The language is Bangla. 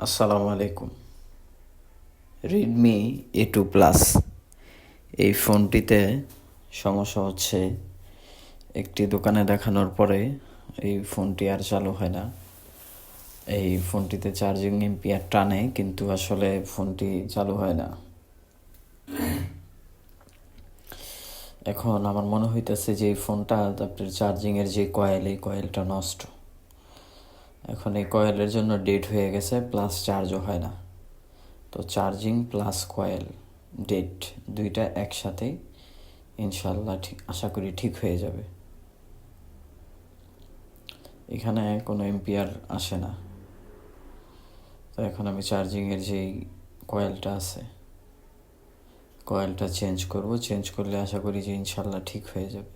আসসালামু আলাইকুম। রেডমি A2 প্লাস এই ফোনটিতে সমস্যা হচ্ছে, একটি দোকানে দেখানোর পরে এই ফোনটি আর চালু হয় না। এই ফোনটিতে চার্জিং এম্পিয়ার টানে, কিন্তু আসলে ফোনটি চালু হয় না। এখন আমার মনে হইতেছে যে এই ফোনটা আপনার চার্জিংয়ের যে কয়েল, এই কয়েলটা নষ্ট। এখন এই কয়েলের জন্য ডেড হয়ে গেছে, প্লাস চার্জও হয় না। তো চার্জিং প্লাস কয়েল ডেড, দুইটা একসাথে ইনশাল্লাহ আশা করি ঠিক হয়ে যাবে। এখানে কোনো এম্পিয়ার আসে না। তো এখন আমি চার্জিংয়ের যেই কয়েলটা আছে, কয়েলটা চেঞ্জ করব। চেঞ্জ করলে আশা করি যে ইনশাল্লাহ ঠিক হয়ে যাবে।